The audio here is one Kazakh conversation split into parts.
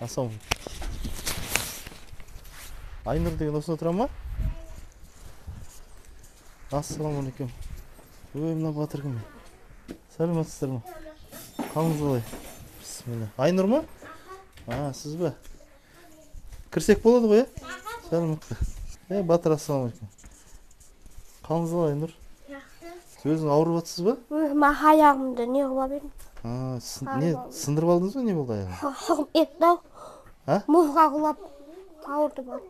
Ассалаумағалейкум. Айнұр деген осында тұра ма? Ассалаумағалейкум. Ой, мына батыр кім? Сәлеметсіздер ме? Қалыңыз қалай? Бисмилла. Айнұр ма? Сіз бе? Кірсек болады ғой, Сәлеметті. Батыр, ассалаумағалейкум. Қалыңыз қалай, Айнұр? Өзің ауырып жатсыз ба? Маха аяғымды не қылып едім? Не сындырып алдыңыз ба, не болды аяғың? Шығып кетті ау. Мұзға құлап ауырды бар.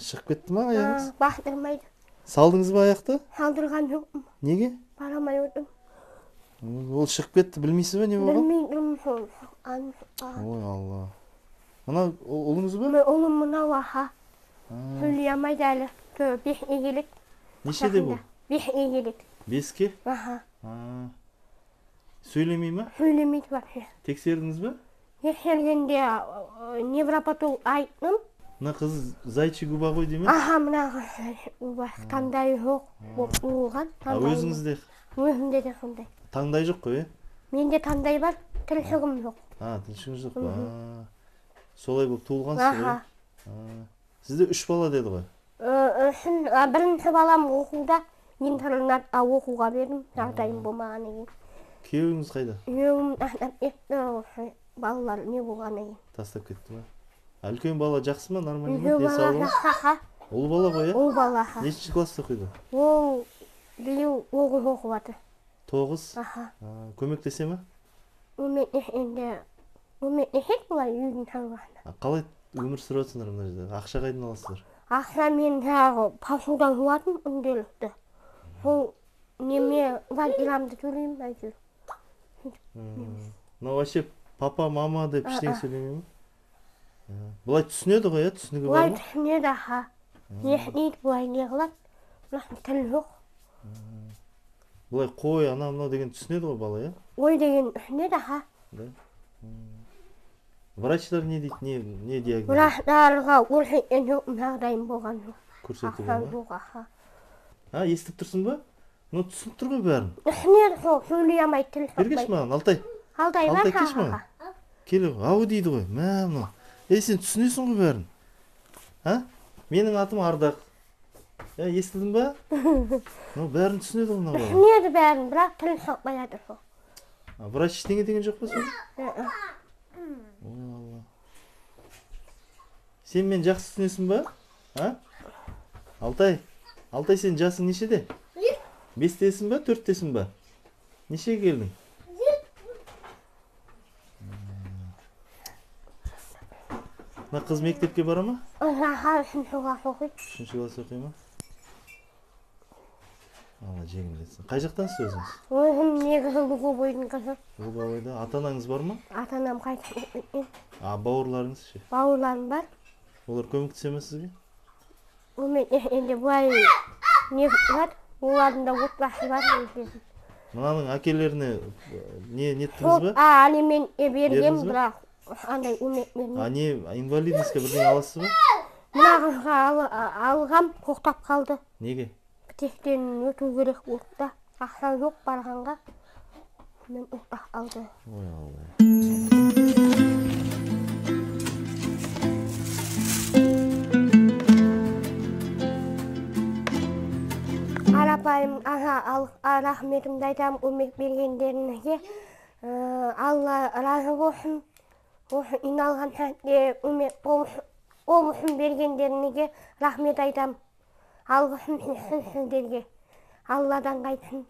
Шығып кетті ма аяғыңыз? Бақтырмайды. Салдыңыз ба аяқты? Салдырған жоқпын. Неге? Барамай өтім. Ол шығып кетті, білмейсіз ба, не болған? Білмейдім. Ой, Алла. Мына ұлыңыз ба? Ұлым мынау аха. Сөйлей алмайды әлі. 5 егелік. Нешеде бұл? 5 егелік. 5-ке? Сөйлемей ма? Сөйлемейді вообще. Тексердіңіз ба? Тексергенде невропатолог айттым. Мына қыз зайчи губа ғой дейме? Мына қыз таңдайы жоқ болып ұлған. Өзіңізде? Өзімде де сондай. Таңдай жоқ қой, Менде таңдай бар, тілшігім жоқ. Тілшігім жоқ па? Солай болып туылғансыз ғой? Сізде 3 бала деді ғой? Бірінші балам оқуда, интернатта оқуға бердім, жағдайым болмағаны кейін. Күйеуіңіз қайда? Күйеуім тастап кетті, балалар не болғаны кейін. Тастап кетті ма? Үлкен бала жақсы ма, нормально ма? Үлкен бала жақсы. Ұл бала ғой, Ұл бала. Нешінші класста оқиды? Ол биыл 9 оқып жатыр. 9? Көмектесе ма? Көмектесек бұлай үйдің шаруасына. Қалай өмір сүріп жатсыңдар мына жерде? Ақша қайдан аласыздар? Ақша мен жағы посудан жуатын үнделікті. Сол неме вагирамды төлеймін әйтеуір. Мына вообще папа, мама деп ештеңе сөйлемей ме? Бұлай түсінеді ғой, түсінігі бар ма? Бұлай түсінеді, аха. Не істейді, бұлай не қылады? Бірақ тіл жоқ. Бұлай қой, ана-мынау деген түсінеді ғой бала, Ой деген түсінеді, аха. Врачтар не дейді, не диагноз? Врачтарға көрсеткен жоқ, жағдайым болған жоқ. Көрсетті Ақша ба? жоқ, аха. Естіп тұрсың ба? Түсініп тұр ғой бәрін. Түсінеді сол, сөйлей алмай, тіл шықпайды. Бергеш маған, Алтай. Алтай ба? Алтай кеш маған. Келе, ау дейді ғой, мынау. Сен түсінесің ғой бәрін. Менің атым Ардақ. Естідің ба? Бәрін түсінеді ғой мынау бала. Түсінеді бәрін, бірақ тіл шықпай жатыр сол. Врач ештеңе деген жоқ па сен? Сен мен жақсы түсінесің ба? Алтай, сен жасың нешеде? 5-тесің ба, 4-тесің ба? Нешеге келдің? Мына қыз мектепке бара ма? 3-ші класс оқиды. 3-ші класс оқи ма? Алла жеңіл етсін. Қай жақтансыз өзіңіз? Өзім негізі Луговойдың қызы. Луговойда. Ата-анаңыз бар ма? Ата-анам қайтып кеткен. Бауырларыңыз ше? Бауырларым бар. Олар көмектесе ме сізге? Енді бұлай не бар? Олардың да отбасы бар. Мынаның әкелеріне не еттіңіз ба? Алимент бергем, бірақ андай көмек бермейді. Инвалидностьқа бірдеңе аласыз ба? Мына қызға алғам, тоқтап қалды. Неге? Тестен өту керек болды да. Ақша жоқ барғанға. Мен тоқтап қалды. Ой, Алла. Қарапайым рахметімді айтамын көмек бергендеріңізге. Алла разы болсын. Осы иналған сәтте қол ұшын бергендеріңізге рахмет айтамын. Алғысым сіздерге. Алладан қайтсын.